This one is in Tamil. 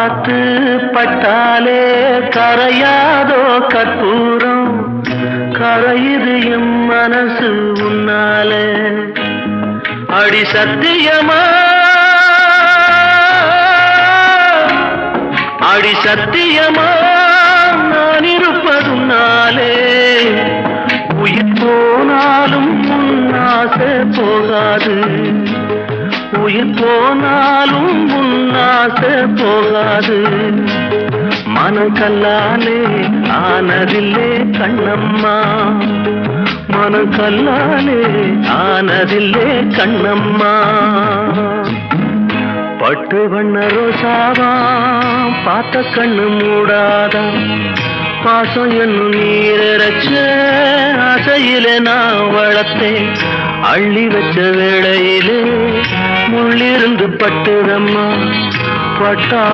காத்து பட்டாலே கரையாதோ கற்பூரம் கரையுது எம் மனசு உன்னாலே அடி சத்தியமா அடி சத்தியமா நான் இருப்பதுனாலே உயிர் போனாலும் உன்னாசை போகாது உயிர் போனாலும் உன்னாசை போகாது மனக்கல்லாலே ஆனதில்லே கண்ணம்மா மனக்கல்லாலே ஆனதில்லே கண்ணம்மா பட்டு வண்ண ரோசாவா பார்த்த கண்ணு மூடாதா பாசம் என்னும் நீரச்ச ஆசையிலே நான் வளர்த்தேன் அள்ளி வச்ச வேளையிலே முள்ளிருந்து பட்டுதம்மா பட்டா